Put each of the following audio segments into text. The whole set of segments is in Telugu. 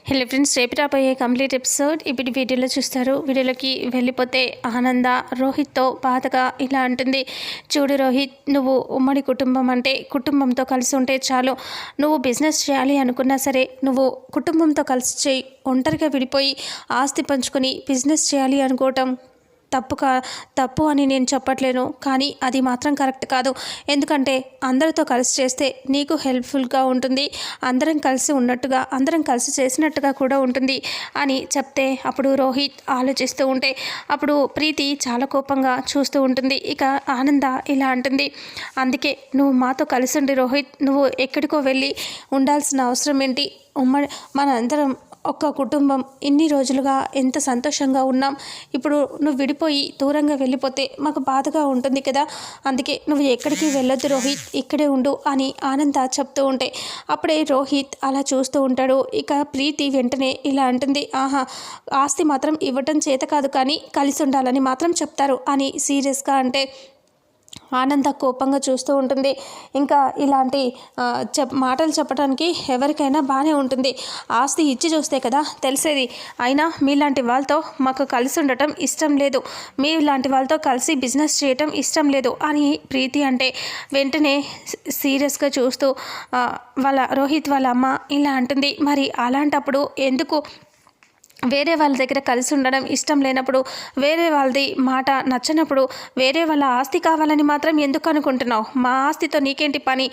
హలో ఫ్రెండ్స్, రేపు రాబోయే కంప్లీట్ ఎపిసోడ్ ఇప్పుడు వీడియోలో చూస్తారు. వీడియోలోకి వెళ్ళిపోతే ఆనంద రోహిత్తో బాధగా ఇలా అంటుంది. చూడు రోహిత్, నువ్వు ఉమ్మడి కుటుంబం అంటే కుటుంబంతో కలిసి ఉంటే చాలు. నువ్వు బిజినెస్ చేయాలి అనుకున్నా సరే నువ్వు కుటుంబంతో కలిసి చేయి. ఒంటరిగా విడిపోయి ఆస్తి పంచుకొని బిజినెస్ చేయాలి అనుకోవటం తప్పు అని నేను చెప్పట్లేను, కానీ అది మాత్రం కరెక్ట్ కాదు. ఎందుకంటే అందరితో కలిసి చేస్తే నీకు హెల్ప్ఫుల్గా ఉంటుంది, అందరం కలిసి ఉన్నట్టుగా అందరం కలిసి చేసినట్టుగా కూడా ఉంటుంది అని చెప్తే అప్పుడు రోహిత్ ఆలోచిస్తూ ఉంటే అప్పుడు ప్రీతి చాలా కోపంగా చూస్తూ ఉంటుంది. ఇక ఆనంద ఇలా అంటుంది, అందుకే నువ్వు మాతో కలిసి ఉండి రోహిత్, నువ్వు ఎక్కడికో వెళ్ళి ఉండాల్సిన అవసరం ఏంటి? మన అందరం ఒక్క కుటుంబం, ఇన్ని రోజులుగా ఎంత సంతోషంగా ఉన్నాం. ఇప్పుడు నువ్వు విడిపోయి దూరంగా వెళ్ళిపోతే మాకు బాధగా ఉంటుంది కదా. అందుకే నువ్వు ఎక్కడికి వెళ్ళొద్దు రోహిత్, ఇక్కడే ఉండు అని ఆనంద చెప్తూ ఉంటే అప్పుడే రోహిత్ అలా చూస్తూ ఉంటాడు. ఇక ప్రీతి వెంటనే ఇలా అంటుంది, ఆహా, ఆస్తి మాత్రం ఇవ్వటం చేత కాదు, కానీ కలిసి ఉండాలని మాత్రం చెప్తారు అని సీరియస్గా అంటే ఆనంద కోపంగా చూస్తూ ఉంటుంది. ఇంకా ఇలాంటి మాటలు చెప్పడానికి ఎవరికైనా బాగానే ఉంటుంది, ఆస్తి ఇచ్చి చూస్తే కదా తెలిసేది. అయినా మీలాంటి వాళ్ళతో మాకు కలిసి ఉండటం ఇష్టం లేదు, మీలాంటి వాళ్ళతో కలిసి బిజినెస్ చేయటం ఇష్టం లేదు అని ప్రీతి అంటే వెంటనే సీరియస్గా చూస్తూ రోహిత్ వాళ్ళ అమ్మ ఇలా అంటుంది, మరి అలాంటప్పుడు ఎందుకు వేరే వాళ్ళ దగ్గర కలిసి ఉండడం ఇష్టం లేనప్పుడు, వేరే వాళ్ళది మాట నచ్చనప్పుడు వేరే వాళ్ళ ఆస్తి కావాలని మాత్రం ఎందుకు అనుకుంటున్నావు? మా ఆస్తితో నీకేంటి పని,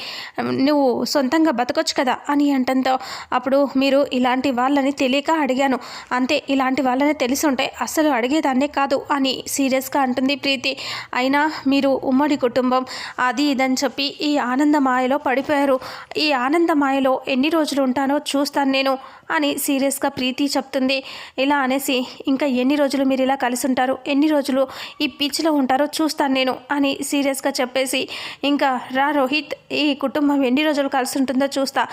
నువ్వు సొంతంగా బతకొచ్చు కదా అని అంటంతో అప్పుడు మీరు ఇలాంటి వాళ్ళని తెలియక అడిగాను అంతే, ఇలాంటి వాళ్ళని తెలిసి ఉంటే అస్సలు అడిగేదాన్నే కాదు అని సీరియస్గా అంటుంది ప్రీతి. అయినా మీరు ఉమ్మడి కుటుంబం అది ఇదని చెప్పి ఈ ఆనందమాయలో పడిపోయారు. ఈ ఆనందమాయలో ఎన్ని రోజులు ఉంటానో చూస్తాను నేను అని సీరియస్గా ప్రీతి చెప్తుంది. ఇలా అనేసి ఇంకా ఎన్ని రోజులు మీరు ఇలా కలిసి ఉంటారు, ఎన్ని రోజులు ఈ పిచ్చిలో ఉంటారో చూస్తాను నేను అని సీరియస్గా చెప్పేసి ఇంకా రా రోహిత్, ఈ కుటుంబం ఎన్ని రోజులు కలిసి ఉంటుందో చూస్తా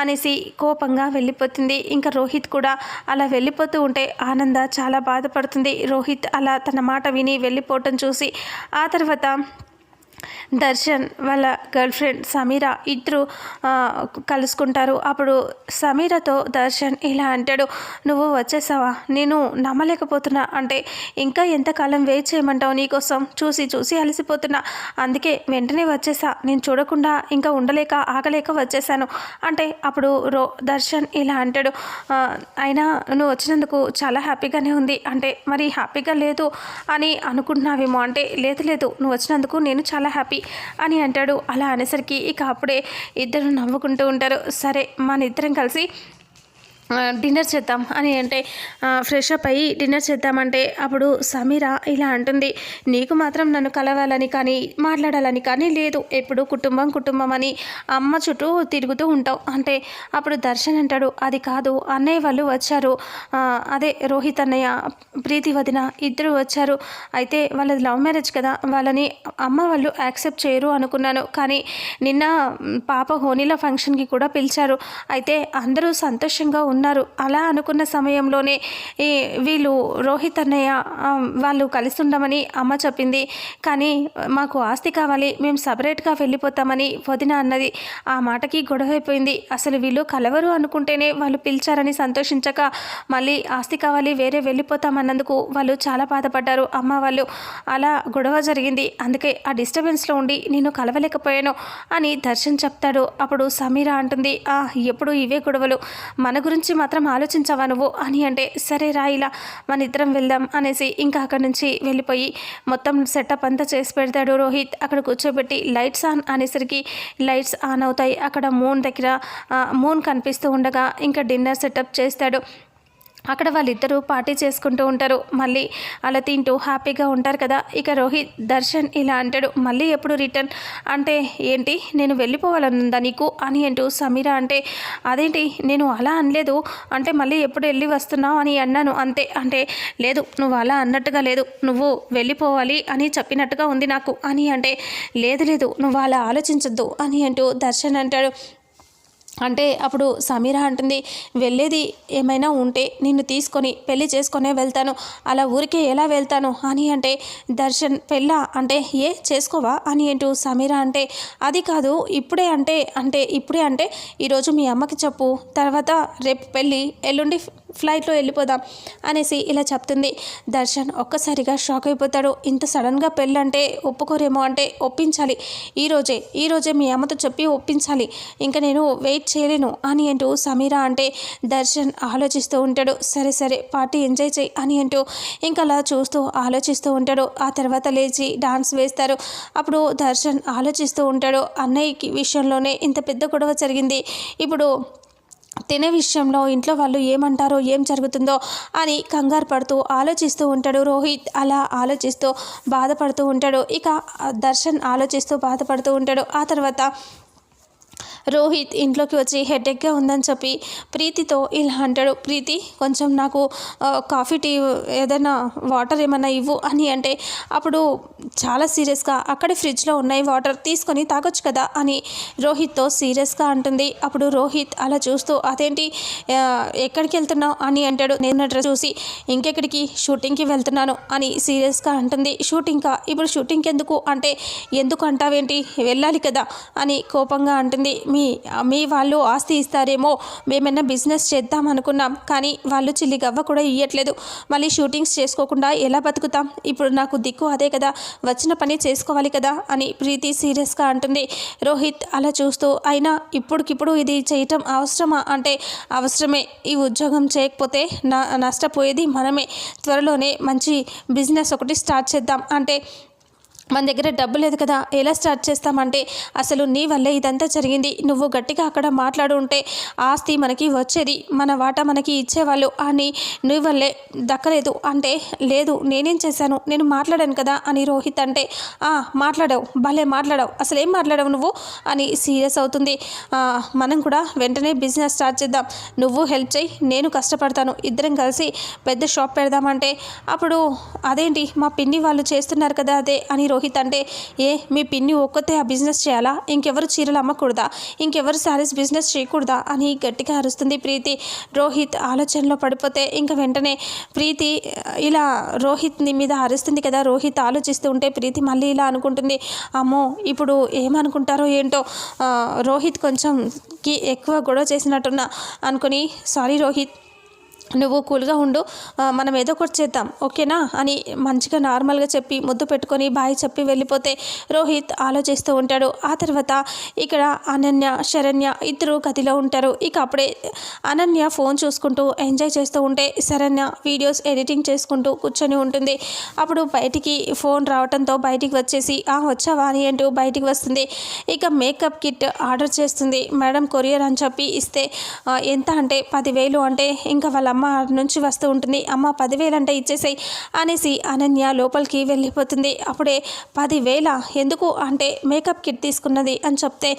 అనేసి కోపంగా వెళ్ళిపోతుంది. ఇంకా రోహిత్ కూడా అలా వెళ్ళిపోతూ ఉంటే ఆనంద చాలా బాధపడుతుంది. రోహిత్ అలా తన మాట విని వెళ్ళిపోవటం చూసి ఆ తర్వాత దర్శన్ వాళ్ళ గర్ల్ ఫ్రెండ్ సమీర ఇద్దరు కలుసుకుంటారు. అప్పుడు సమీరతో దర్శన్ ఇలా అంటాడు, నువ్వు వచ్చేసావా, నేను నమ్మలేకపోతున్నా. అంటే ఇంకా ఎంతకాలం వెయిట్ చేయమంటావు? నీకోసం చూసి చూసి అలసిపోతున్నా, అందుకే వెంటనే వచ్చేసా. నేను చూడకుండా ఇంకా ఉండలేక ఆగలేక వచ్చేసాను అంటే అప్పుడు దర్శన్ ఇలా అంటాడు, అయినా నువ్వు వచ్చినందుకు చాలా హ్యాపీగానే ఉంది. అంటే మరి హ్యాపీగా లేదు అని అనుకుంటున్నావేమో. అంటే లేదు, నువ్వు వచ్చినందుకు నేను చాలా హ్యాపీ అని అంటాడు. అలా అనేసరికి ఇక అప్పుడే ఇద్దరు నవ్వుకుంటూ ఉంటారు. సరే, మన ఇద్దరం కలిసి డిన్నర్ చేద్దాం అని అంటే ఫ్రెష్ అప్ అయ్యి డిన్నర్ చేద్దామంటే అప్పుడు సమీర ఇలా అంటుంది, నీకు మాత్రం నన్ను కలవాలని కానీ మాట్లాడాలని కానీ లేదు, ఎప్పుడు కుటుంబం అని అమ్మ చుట్టూ తిరుగుతూ ఉంటావు అంటే అప్పుడు దర్శన్ అంటాడు, అది కాదు అన్నయ్య వాళ్ళు వచ్చారు, అదే రోహిత్ అన్నయ్య ప్రీతి వదిన ఇద్దరు వచ్చారు. అయితే వాళ్ళది లవ్ మ్యారేజ్ కదా, వాళ్ళని అమ్మ వాళ్ళు యాక్సెప్ట్ చేయరు అనుకున్నాను, కానీ నిన్న పాప హోనీల ఫంక్షన్కి కూడా పిలిచారు. అయితే అందరూ సంతోషంగా ఉన్నారు. అలా అనుకున్న సమయంలోనే వీళ్ళు రోహిత్ అన్నయ్య వాళ్ళు కలిసి ఉండమని అమ్మ చెప్పింది, కానీ మాకు ఆస్తి కావాలి, మేము సపరేట్గా వెళ్ళిపోతామని వదిన అన్నది. ఆ మాటకి గొడవ అయిపోయింది. అసలు వీళ్ళు కలవరు అనుకుంటేనే వాళ్ళు పిలిచారని సంతోషించక మళ్ళీ ఆస్తి కావాలి వేరే వెళ్ళిపోతామన్నందుకు వాళ్ళు చాలా బాధపడ్డారు అమ్మ వాళ్ళు. అలా గొడవ జరిగింది, అందుకే ఆ డిస్టర్బెన్స్లో ఉండి నేను కలవలేకపోయాను అని దర్శన్ చెప్తాడు. అప్పుడు సమీర అంటుంది, ఎప్పుడు ఇవే గొడవలు, మన గురించి మాత్రం ఆలోచించవా నువ్వు అని అంటే సరే రా, ఇలా మన ఇద్దరం వెళ్దాం అనేసి ఇంకా అక్కడి నుంచి వెళ్ళిపోయి మొత్తం సెటప్ అంతా చేసి పెడతాడు రోహిత్. అక్కడ కూర్చోబెట్టి లైట్స్ ఆన్ అనేసరికి లైట్స్ ఆన్ అవుతాయి. అక్కడ మూన్ కనిపిస్తూ ఉండగా ఇంకా డిన్నర్ సెటప్ చేస్తాడు. అక్కడ వాళ్ళిద్దరూ పార్టీ చేసుకుంటూ ఉంటారు. మళ్ళీ అలా తింటూ హ్యాపీగా ఉంటారు కదా. ఇక దర్శన్ ఇలా అంటాడు, మళ్ళీ ఎప్పుడు రిటర్న్ అంటే ఏంటి, నేను వెళ్ళిపోవాలనుందా నీకు అని అంటూ సమీర అంటే అదేంటి, నేను అలా అనలేదు, అంటే మళ్ళీ ఎప్పుడు వెళ్ళి వస్తున్నావు అని అన్నాను అంతే. అంటే లేదు, నువ్వు అలా అన్నట్టుగా లేదు, నువ్వు వెళ్ళిపోవాలి అని చెప్పినట్టుగా ఉంది నాకు అని అంటే లేదు, నువ్వు అలా ఆలోచించొద్దు అని అంటూ దర్శన్ అంటాడు. అంటే అప్పుడు సమీర అంటుంది, వెళ్ళేది ఏమైనా ఉంటే నిన్ను తీసుకొని పెళ్లి చేసుకొనే వెళ్తాను, అలా ఊరికే ఎలా వెళ్తాను అని అంటే, దర్శన్ పెళ్ళా అంటే ఏ చేసుకోవా అని అంటూ సమీర అంటే, అది కాదు ఇప్పుడే అంటే ఈరోజు మీ అమ్మకి చెప్పు, తర్వాత రేపు పెళ్ళి, ఎల్లుండి ఫ్లైట్లో వెళ్ళిపోదాం అనేసి ఇలా చెప్తుంది. దర్శన్ ఒక్కసారిగా షాక్ అయిపోతాడు. ఇంత సడన్గా పెళ్ళంటే ఒప్పుకోరేమో, అంటే ఒప్పించాలి ఈరోజే మీ అమ్మతో చెప్పి ఒప్పించాలి, ఇంకా నేను వెయిట్ చేయలేను అని అంటూ సమీర అంటే, దర్శన్ ఆలోచిస్తూ ఉంటాడు. సరే పార్టీ ఎంజాయ్ చేయి అని అంటూ ఇంకా అలా చూస్తూ ఆలోచిస్తూ ఉంటాడు. ఆ తర్వాత లేచి డాన్స్ వేస్తారు. అప్పుడు దర్శన్ ఆలోచిస్తూ ఉంటాడు, అన్నయ్యకి విషయంలోనే ఇంత పెద్ద గొడవ జరిగింది, ఇప్పుడు తినే విషయంలో ఇంట్లో వాళ్ళు ఏమంటారో, ఏం జరుగుతుందో అని కంగారు పడుతూ ఆలోచిస్తూ ఉంటాడు రోహిత్. అలా ఆలోచిస్తూ బాధపడుతూ ఉంటాడు. ఇక దర్శన్ ఆలోచిస్తూ బాధపడుతూ ఉంటాడు. ఆ తర్వాత రోహిత్ ఇంట్లోకి వచ్చి హెడేక్గా ఉందని చెప్పి ప్రీతితో ఇలా అంటాడు, ప్రీతి కొంచెం నాకు కాఫీ టీ ఏదైనా వాటర్ ఏమన్నా ఇవ్వు అని అంటే, అప్పుడు చాలా సీరియస్గా అక్కడే ఫ్రిడ్జ్లో ఉన్నాయి వాటర్, తీసుకొని తాగొచ్చు కదా అని రోహిత్తో సీరియస్గా అంటుంది. అప్పుడు రోహిత్ అలా చూస్తూ, అదేంటి ఎక్కడికి వెళ్తున్నావు అని అంటాడు. నేను డ్రెస్ చూసి, ఇంకెక్కడికి, షూటింగ్కి వెళ్తున్నాను అని సీరియస్గా అంటుంది. షూటింగ్కా? ఇప్పుడు షూటింగ్కి ఎందుకు అంటే, ఎందుకు అంటావేంటి, వెళ్ళాలి కదా అని కోపంగా అంటుంది. మీ వాళ్ళు ఆస్తి ఇస్తారేమో, మేమైనా బిజినెస్ చేద్దాం అనుకున్నాం, కానీ వాళ్ళు చిల్లి గవ్వ కూడా ఇవ్వట్లేదు, మళ్ళీ షూటింగ్స్ చేసుకోకుండా ఎలా బతుకుతాం, ఇప్పుడు నాకు దిక్కు అదే కదా, వచ్చిన పని చేసుకోవాలి కదా అని ప్రీతి సీరియస్గా అంటుంది. రోహిత్ అలా చూస్తూ, అయినా ఇప్పుడుకిప్పుడు ఇది చేయటం అవసరమా అంటే, అవసరమే, ఈ ఉద్యోగం చేయకపోతే నష్టపోయేది మనమే, త్వరలోనే మంచి బిజినెస్ ఒకటి స్టార్ట్ చేద్దాం అంటే, మన దగ్గర డబ్బు లేదు కదా, ఎలా స్టార్ట్ చేస్తామంటే, అసలు నీ వల్లే ఇదంతా జరిగింది, నువ్వు గట్టిగా అక్కడ మాట్లాడు ఉంటే ఆస్తి మనకి వచ్చేది, మన వాటా మనకి ఇచ్చేవాళ్ళు, అని నీ వల్లే దక్కలేదు అంటే, లేదు నేనేం చేశాను, నేను మాట్లాడాను కదా అని రోహిత్ అంటే, మాట్లాడావు, భలే మాట్లాడావు, అసలు ఏం మాట్లాడావు నువ్వు అని సీరియస్ అవుతుంది. మనం కూడా వెంటనే బిజినెస్ స్టార్ట్ చేద్దాం, నువ్వు హెల్ప్ చేయి, నేను కష్టపడతాను, ఇద్దరం కలిసి పెద్ద షాప్ పెడదామంటే, అప్పుడు అదేంటి మా పిన్ని వాళ్ళు చేస్తున్నారు కదా అదే అని రోహిత్ అంటే, మీ పిన్ని ఒక్కతే ఆ బిజినెస్ చేయాలా, ఇంకెవరు చీరలు అమ్మకూడదా, ఇంకెవరు శారీస్ బిజినెస్ చేయకూడదా అని గట్టిగా అరుస్తుంది ప్రీతి. రోహిత్ ఆలోచనలో పడిపోతే ఇంకా వెంటనే ప్రీతి ఇలా రోహిత్ మీద అరుస్తుంది కదా. రోహిత్ ఆలోచిస్తూ ఉంటే ప్రీతి మళ్ళీ ఇలా అనుకుంటుంది, అమ్మో ఇప్పుడు ఏమనుకుంటారో ఏంటో, రోహిత్ కొంచెంకి ఎక్కువ గొడవ చేసినట్టున్నా అనుకుని, సారీ రోహిత్, నువ్వు కూల్గా ఉండు, మనం ఏదో ఒకటి చేద్దాం ఓకేనా అని మంచిగా నార్మల్గా చెప్పి ముద్దు పెట్టుకొని బాయ్ చెప్పి వెళ్ళిపోతే రోహిత్ ఆలోచిస్తూ ఉంటాడు. ఆ తర్వాత ఇక్కడ అనన్య శరణ్య ఇద్దరు గదిలో ఉంటారు. ఇక అప్పుడే అనన్య ఫోన్ చూసుకుంటూ ఎంజాయ్ చేస్తూ ఉంటే శరణ్య వీడియోస్ ఎడిటింగ్ చేసుకుంటూ కూర్చొని ఉంటుంది. అప్పుడు బయటికి ఫోన్ రావడంతో బయటికి వచ్చేసి, వచ్చావా అని అంటూ బయటికి వస్తుంది. ఇక మేకప్ కిట్ ఆర్డర్ చేస్తుంది. మేడం కొరియర్ అని చెప్పి ఇస్తే, ఎంత అంటే 10,000 అంటే, ఇంకా వాళ్ళ అమ్మ నుంచి వస్తూ ఉంటుంది. అమ్మ 10,000 అంటే ఇచ్చేసాయి అనేసి అనన్య లోపలికి వెళ్ళిపోతుంది. అప్పుడే 10,000 ఎందుకు అంటే మేకప్ కిట్ తీసుకున్నది అని చెప్తే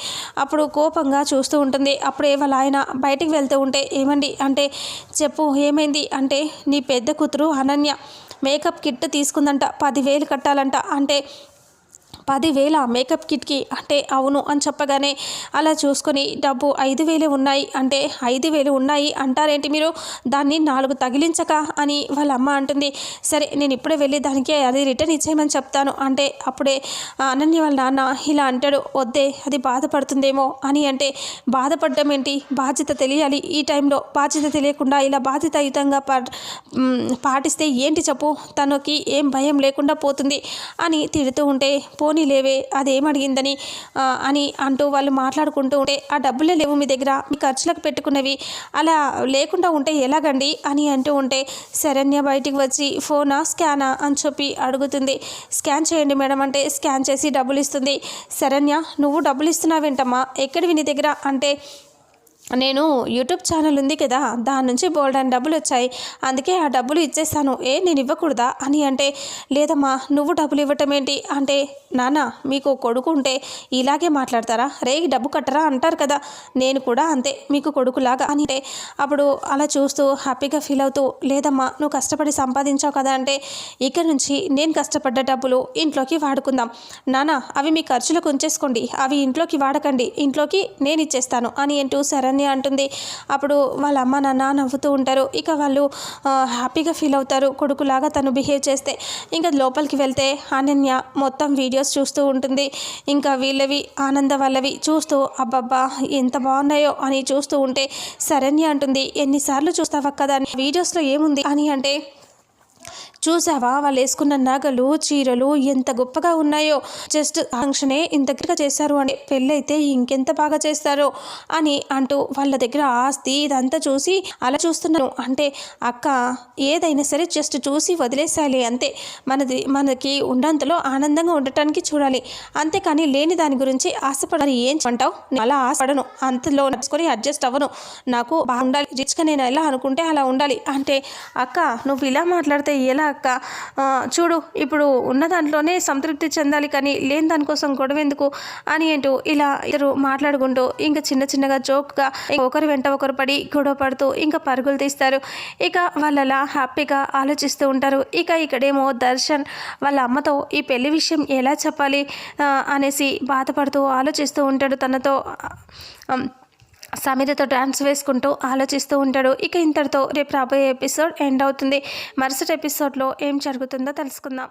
అప్పుడు కోపంగా చూస్తూ ఉంటుంది. అప్పుడే వాళ్ళ ఆయన బయటికి వెళ్తూ ఉంటే, ఏమండి అంటే, చెప్పు ఏమైంది అంటే, నీ పెద్ద కూతురు అనన్య మేకప్ కిట్ తీసుకుందంట, 10,000 కట్టాలంట అంటే, 10,000 మేకప్ కిట్కి అంటే, అవును అని చెప్పగానే అలా చూసుకొని, డబ్బు 5,000 ఉన్నాయి అంటే, 5,000 ఉన్నాయి అంటారేంటి మీరు, దాన్ని 4 తగిలించక అని వాళ్ళ అమ్మ అంటుంది. సరే నేను ఇప్పుడే వెళ్ళి దానికి అది రిటర్న్ ఇచ్చేయమని చెప్తాను అంటే, అప్పుడే అనన్య వాళ్ళ నాన్న ఇలా అంటాడు, వద్దే అది బాధపడుతుందేమో అని అంటే, బాధపడడం ఏంటి, బాధ్యత తెలియాలి, ఈ టైంలో బాధ్యత తెలియకుండా ఇలా బాధ్యతాయుతంగా పాటిస్తే ఏంటి చెప్పు, తనకి ఏం భయం లేకుండా పోతుంది అని తిడుతూ ఉంటే, పోనీ లేవే అదేం అడిగిందని అని అంటూ వాళ్ళు మాట్లాడుకుంటూ ఉంటే, ఆ డబ్బులే లేవు మీ దగ్గర, మీ ఖర్చులకు పెట్టుకున్నవి అలా లేకుండా ఉంటే ఎలాగండి అని అంటూ ఉంటే, శరణ్య బయటికి వచ్చి ఫోనా స్కానా అని చెప్పి అడుగుతుంది. స్కాన్ చేయండి మేడం అంటే స్కాన్ చేసి డబ్బులు ఇస్తుంది. శరణ్య నువ్వు డబ్బులు ఇస్తున్నావేంటమ్మా, ఎక్కడివి నీ దగ్గర అంటే, నేను యూట్యూబ్ ఛానల్ ఉంది కదా, దాని నుంచి బోల్డని డబ్బులు వచ్చాయి, అందుకే ఆ డబ్బులు ఇచ్చేస్తాను, నేను ఇవ్వకూడదా అని అంటే, లేదమ్మా నువ్వు డబ్బులు ఇవ్వటం ఏంటి అంటే, నాన్న మీకు కొడుకు ఉంటే ఇలాగే మాట్లాడతారా, రేగి డబ్బు కట్టరా అంటారు కదా, నేను కూడా అంతే మీకు కొడుకులాగా అని అంటే అప్పుడు అలా చూస్తూ హ్యాపీగా ఫీల్ అవుతూ, లేదమ్మా నువ్వు కష్టపడి సంపాదించావు కదా అంటే ఇక్కడి నుంచి నేను కష్టపడ్డ డబ్బులు ఇంట్లోకి వాడుకుందాం, నాన్న అవి మీ ఖర్చులకు ఉంచేసుకోండి, అవి ఇంట్లోకి వాడకండి, ఇంట్లోకి నేను ఇచ్చేస్తాను అని అంటూ శరణ్య అంటుంది. అప్పుడు వాళ్ళ అమ్మ నాన్న నవ్వుతూ ఉంటారు. ఇక వాళ్ళు హ్యాపీగా ఫీల్ అవుతారు కొడుకులాగా తను బిహేవ్ చేస్తే. ఇంకా లోపలికి వెళ్తే అనన్య మొత్తం వీడియోస్ చూస్తూ ఉంటుంది. ఇంకా వీళ్ళవి ఆనంద వాళ్ళవి చూస్తూ అబ్బబ్బా ఎంత బాగున్నాయో అని చూస్తూ ఉంటే శరణ్య అంటుంది, ఎన్నిసార్లు చూస్తావా కదా వీడియోస్లో ఏముంది అని అంటే, చూసావా వాళ్ళు వేసుకున్న నగలు చీరలు ఎంత గొప్పగా ఉన్నాయో, జస్ట్ ఫంక్షనే ఇంత దగ్గరగా చేశారు అంటే పెళ్ళైతే ఇంకెంత బాగా చేస్తారో అని అంటూ వాళ్ళ దగ్గర ఆస్తి ఇదంతా చూసి అలా చూస్తున్నాను అంటే, అక్క ఏదైనా సరే జస్ట్ చూసి వదిలేసాలి అంతే, మనకి ఉన్నంతలో ఆనందంగా ఉండటానికి చూడాలి, అంతేకాని లేని దాని గురించి ఆశపడాలి. ఏం అంటావు, అలా ఆశపడను, అంతలో నడుచుకొని అడ్జస్ట్ అవ్వను, నాకు బాగుండాలి, రిచ్గా నేను ఎలా అనుకుంటే అలా ఉండాలి అంటే, అక్క నువ్వు ఇలా మాట్లాడితే ఎలా అక్క, చూడు ఇప్పుడు ఉన్న దాంట్లోనే సంతృప్తి చెందాలి కానీ లేని దానికోసం గొడవ ఎందుకు అని అంటూ ఇలా ఇద్దరు మాట్లాడుకుంటూ ఇంకా చిన్నగా జోక్గా ఒకరి వెంట ఒకరు పడి గొడవ పడుతూ ఇంకా పరుగులు తీస్తారు. ఇక వాళ్ళలా హ్యాపీగా ఆలోచిస్తూ ఉంటారు. ఇక ఇక్కడేమో దర్శన్ వాళ్ళ అమ్మతో ఈ పెళ్లి విషయం ఎలా చెప్పాలి అనేసి బాధపడుతూ ఆలోచిస్తూ ఉంటాడు. తనతో సమీరతో డాన్స్ వేసుకుంటూ ఆలోచిస్తూ ఉంటాడు. ఇక ఇంతటితో రేపు రాబోయే ఎపిసోడ్ ఎండ్ అవుతుంది. మరుసటి ఎపిసోడ్లో ఏం జరుగుతుందో తెలుసుకుందాం.